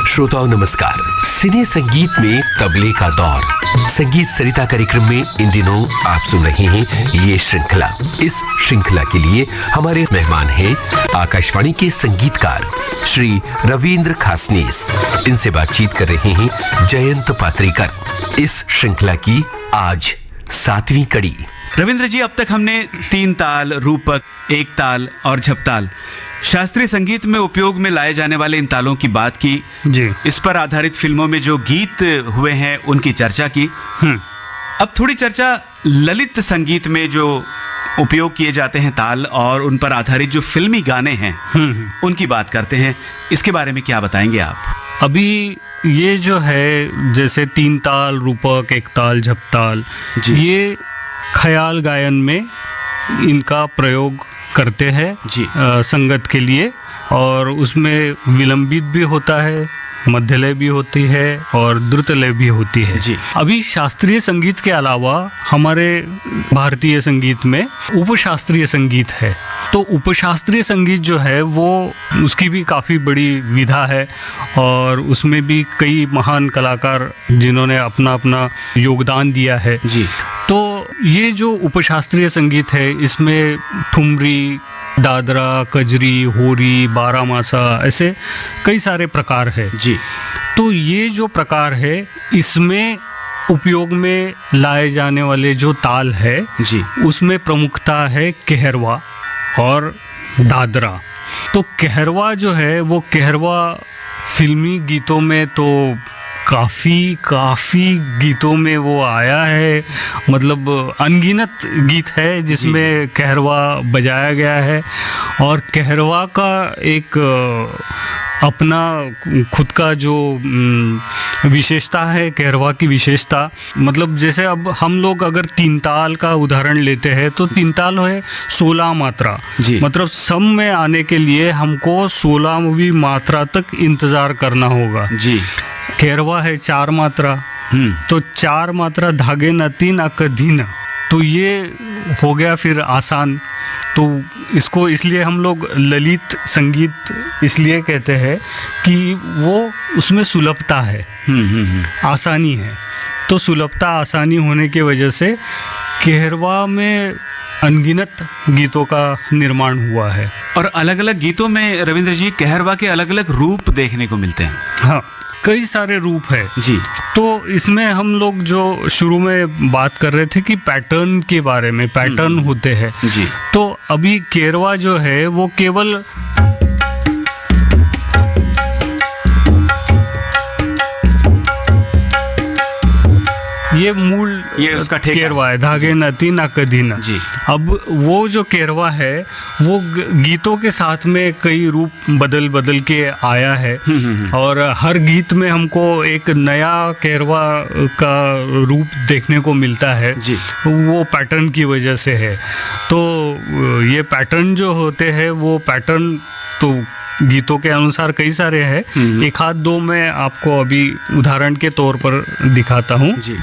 श्रोताओं नमस्कार। सिने संगीत में तबले का दौर संगीत सरिता कार्यक्रम में इन दिनों आप सुन रहे हैं ये श्रृंखला। इस श्रृंखला के लिए हमारे मेहमान हैं आकाशवाणी के संगीतकार श्री रविंद्र खासनीस। इनसे बातचीत कर रहे हैं जयंत पात्रीकर। इस श्रृंखला की आज 7वीं कड़ी। रविंद्र जी, अब तक हमने 3 ताल, रूपक, एक ताल और झपताल शास्त्रीय संगीत में उपयोग में लाए जाने वाले इन तालों की बात की जी। इस पर आधारित फिल्मों में जो गीत हुए हैं उनकी चर्चा की। अब थोड़ी चर्चा ललित संगीत में जो उपयोग किए जाते हैं ताल और उन पर आधारित जो फिल्मी गाने हैं उनकी बात करते हैं। इसके बारे में क्या बताएंगे आप? अभी ये जो है जैसे 3 ताल, रूपक, एक ताल, झपताल, ये ख्याल गायन में इनका प्रयोग करते हैं जी। संगत के लिए, और उसमें विलंबित भी होता है, मध्यलय भी होती है और द्रुतलय भी होती है जी। अभी शास्त्रीय संगीत के अलावा हमारे भारतीय संगीत में उपशास्त्रीय संगीत है। तो उपशास्त्रीय संगीत जो है वो उसकी भी काफ़ी बड़ी विधा है और उसमें भी कई महान कलाकार जिन्होंने अपना अपना योगदान दिया है जी। तो ये जो उपशास्त्रीय संगीत है इसमें ठुमरी, दादरा, कजरी, होरी, बारामासा, ऐसे कई सारे प्रकार है जी। तो ये जो प्रकार है इसमें उपयोग में लाए जाने वाले जो ताल है जी, उसमें प्रमुखता है कहरवा और दादरा। तो कहरवा जो है वो कहरवा फिल्मी गीतों में तो काफ़ी गीतों में वो आया है, मतलब अनगिनत गीत है जिसमें कहरवा बजाया गया है। और कहरवा का एक अपना खुद का जो विशेषता है, कहरवा की विशेषता, मतलब जैसे अब हम लोग अगर 3 ताल का उदाहरण लेते हैं तो 3 ताल है 16 मात्रा जी। मतलब सम में आने के लिए हमको 16वीं मात्रा तक इंतज़ार करना होगा जी। कहरवा है 4 मात्रा, तो 4 मात्रा धागे न 3 अकधीन, तो ये हो गया फिर आसान। तो इसको इसलिए हम लोग ललित संगीत इसलिए कहते हैं कि वो उसमें सुलभता है, आसानी है। तो सुलभता, आसानी होने की वजह से कहरवा में अनगिनत गीतों का निर्माण हुआ है। और अलग अलग गीतों में रविंद्र जी कहरवा के अलग अलग रूप देखने को मिलते हैं। हाँ, कई सारे रूप है जी। तो इसमें हम लोग जो शुरू में बात कर रहे थे कि पैटर्न के बारे में, पैटर्न होते हैं जी। तो अभी कहरवा जो है वो केवल ये उसका ठेका कहरवा है, धागे न 3 अकधीन जी। अब वो जो कहरवा है वो गीतों के साथ में कई रूप बदल बदल के आया है और हर गीत में हमको एक नया कहरवा का रूप देखने को मिलता है जी। वो पैटर्न की वजह से है। तो ये पैटर्न जो होते हैं वो पैटर्न तो गीतों के अनुसार कई सारे हैं। एक आध दो मैं आपको अभी उदाहरण के तौर पर दिखाता हूँ जी।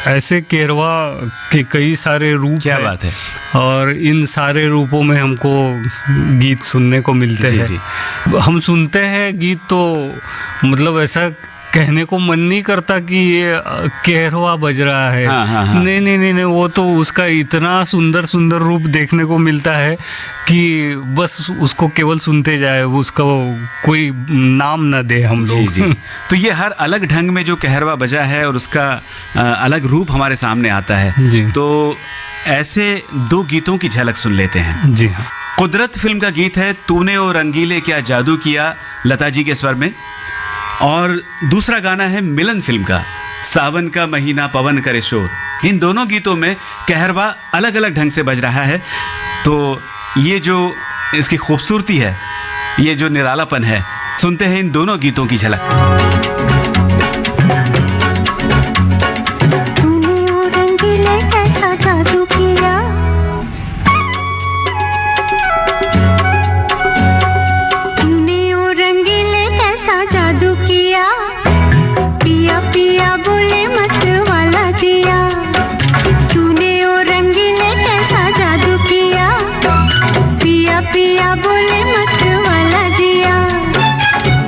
ऐसे कहरवा के कई सारे रूप क्या है। बात है। और इन सारे रूपों में हमको गीत सुनने को मिलते जी, हैं जी। हम सुनते हैं गीत तो मतलब ऐसा कहने को मन नहीं करता कि ये कहरवा बज रहा है। हाँ। नहीं, वो तो उसका इतना सुंदर सुंदर रूप देखने को मिलता है कि बस उसको केवल सुनते जाए, उसका कोई नाम ना दे हम लोग। जी। तो ये हर अलग ढंग में जो कहरवा बजा है और उसका अलग रूप हमारे सामने आता है जी। तो ऐसे 2 गीतों की झलक सुन लेते हैं। जी हाँ। कुदरत फिल्म का गीत है तूने ओ रंगीले क्या जादू किया, लता जी के स्वर में। और दूसरा गाना है मिलन फिल्म का सावन का महीना पवन करे शोर। इन दोनों गीतों में कहरवा अलग अलग ढंग से बज रहा है। तो ये जो इसकी खूबसूरती है, ये जो निरालापन है, सुनते हैं इन दोनों गीतों की झलक। तूने ओ रंगीले कैसा जादू किया, तूने ओ रंगीले कैसा जादू किया, पिया पिया बोले मत वाला जिया, तूने ओ रंगीले कैसा जादू किया, पिया पिया बोले मत वाला जिया,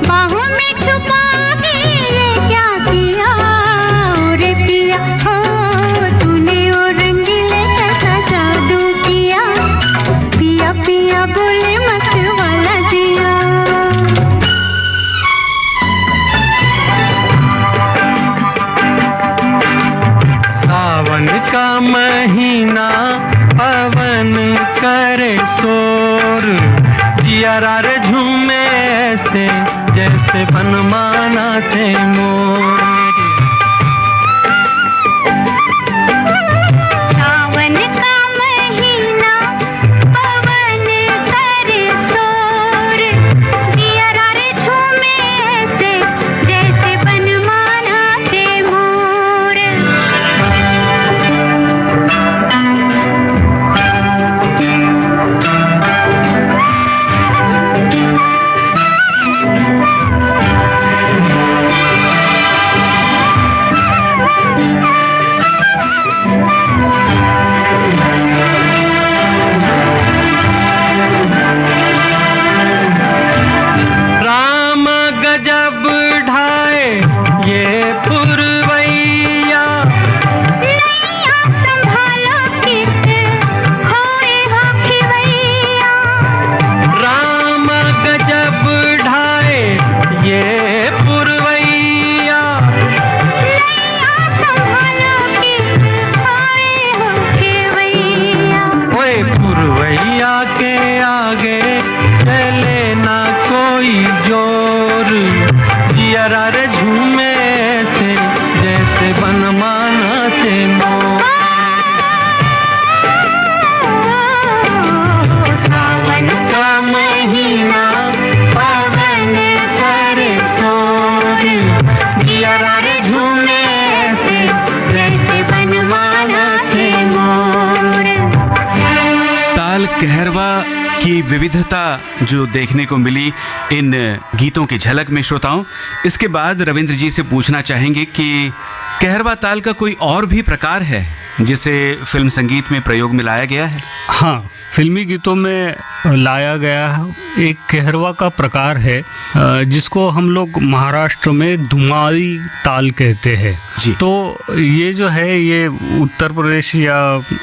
बाहों में छुपा के ये क्या किया, रे पिया हो तूने ओ रंगीले कैसा जादू किया, पिया पिया बोले मत वाला जिया। सावन का महीना पवन करे शोर, जियारा रे झूमे ऐसे जैसे बनमाना थे मोर। सावन का महीना पवन करे शोर, जियारा रे झूमे ऐसे जैसे बनमाना थे मोर। राम गजब ढाए ये पुरवैया, नैया संभालो कित खोए हो खिवैया, राम गजब ढाए ये पुरवैया, नैया संभालो कित खोए हो खिवैया। ओए पुरवैया के आगे चले ना कोई जोर, जियरा रे झूमे ऐसे जैसे बनमाना चे मोर। सावन का महीना पवन करे शोर, जियारा रे झूमे ऐसे जैसे बनमाना थे मोर। ताल कहरवा की विविधता जो देखने को मिली इन गीतों की झलक में श्रोताओं, इसके बाद रविंद्र जी से पूछना चाहेंगे कि कहरवा ताल का कोई और भी प्रकार है जिसे फिल्म संगीत में प्रयोग में लाया गया है? हाँ, फिल्मी गीतों में लाया गया एक कहरवा का प्रकार है जिसको हम लोग महाराष्ट्र में धुमारी ताल कहते हैं जी। तो ये जो है ये उत्तर प्रदेश या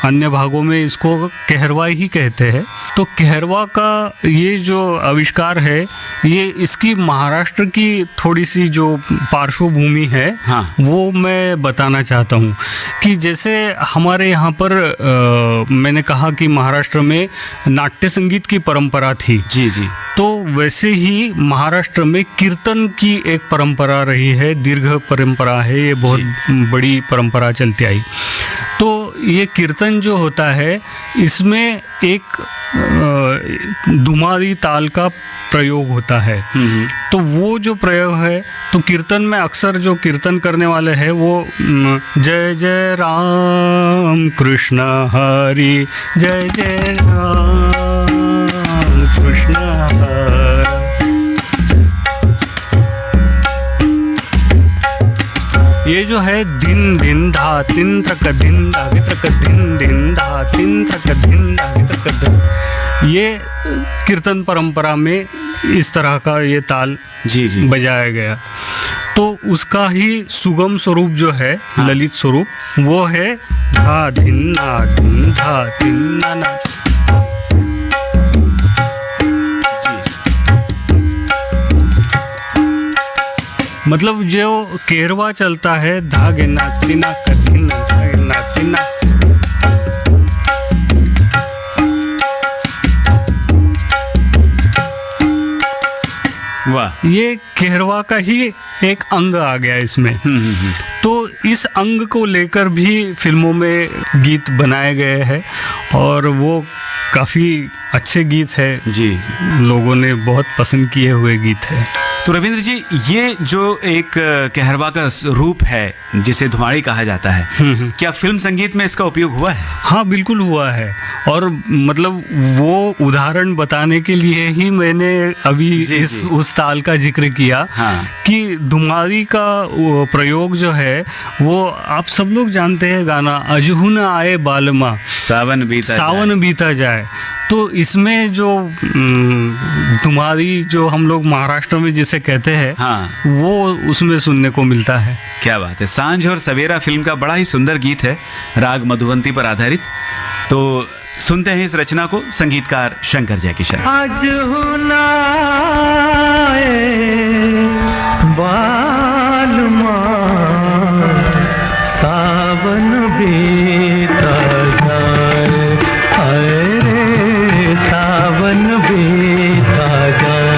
अन्य भागों में इसको कहरवा ही कहते हैं। तो कहरवा का ये जो आविष्कार है ये इसकी महाराष्ट्र की थोड़ी सी जो पार्श्वभूमि है हाँ। वो मैं बताना चाहता हूँ कि जैसे हमारे यहाँ पर मैंने कहा कि महाराष्ट्र में नाट्य संगीत की परंपरा थी जी जी। तो वैसे ही महाराष्ट्र में कीर्तन की एक परंपरा रही है, दीर्घ परंपरा है, ये बहुत बड़ी परंपरा चलती आई। तो ये कीर्तन जो होता है इसमें एक धुमारी ताल का प्रयोग होता है। तो वो जो प्रयोग है तो कीर्तन में अक्सर जो कीर्तन करने वाले हैं वो जय जय राम कृष्ण हरि, जय जय राम कृष्ण हरि। ये जो है दिन दिन धा तिन त्रक दिन धा त्रक दिन दिन धा तिन त्रक दिन धा त्रक दिन, ये कीर्तन परंपरा में इस तरह का ये ताल जी जी। बजाया गया। तो उसका ही सुगम स्वरूप जो है हाँ। ललित स्वरूप वो है धा धिन धा तिन ना ना। मतलब जो केरवा चलता है धागे नातिना कठिन धागे नातिना, वाह। ये केरवा का ही एक अंग आ गया इसमें। तो इस अंग को लेकर भी फिल्मों में गीत बनाए गए हैं और वो काफ़ी अच्छे गीत है, जी। लोगों ने बहुत पसंद किए हुए गीत है। तो रविंद्र जी, ये जो एक कहरवा का रूप है जिसे धुमाड़ी कहा जाता है, क्या फिल्म संगीत में इसका उपयोग हुआ है? हाँ, बिल्कुल हुआ है। और मतलब वो उदाहरण बताने के लिए ही मैंने अभी उस ताल का जिक्र किया। हाँ। कि धुमाड़ी का वो प्रयोग जो है वो आप सब लोग जानते हैं गाना अजहू न आए बालमा सावन बीता जाए। तो इसमें जो धुमाड़ी जो हम लोग महाराष्ट्र में जिसे कहते हैं, हाँ, वो उसमें सुनने को मिलता है। क्या बात है। सांझ और सवेरा फिल्म का बड़ा ही सुंदर गीत है, राग मधुवंती पर आधारित। तो सुनते हैं इस रचना को, संगीतकार शंकर जयकिशन। आज हुनाए बालमा सावन बीता जाए, हाय रे सावन बीता जाए।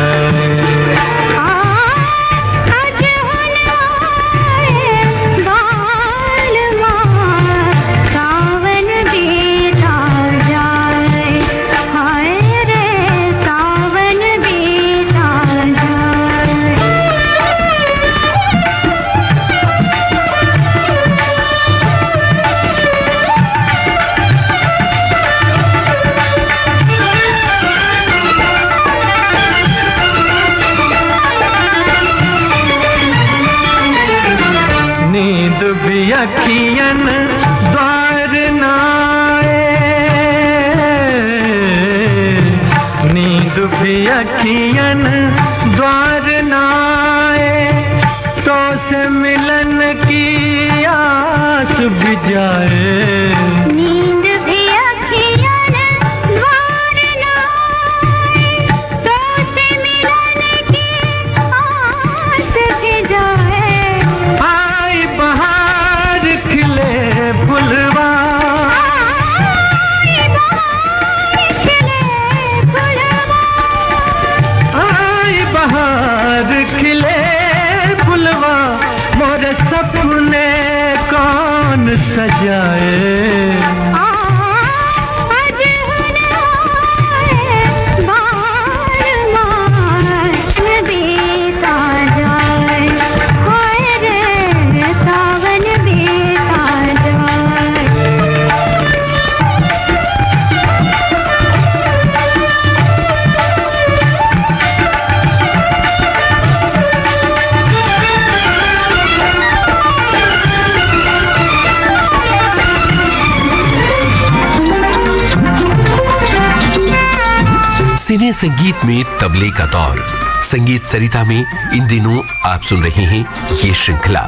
आज हुनाए बालमा सावन बीता जाए, हाय रे सावन बीता जाए। नींद भी अखियन द्वार नाए, नींद भी अखियन द्वार नाए, तो से मिलन की आस बुझाए। नींद भी अखियन द्वार नाए, तो से मिलन की आस बुझाए। आई बहार खिले फुलवा, आई बहार खिले फुलवा, आई बहार खिले फुलवा, मोर सपने कौन सजाए। आज हुनाए बालमा बीता जाए, हाय रे सावन बीता जाए। सिने संगीत में तबले का दौर। संगीत सरिता में इन दिनों आप सुन रहे हैं ये श्रृंखला।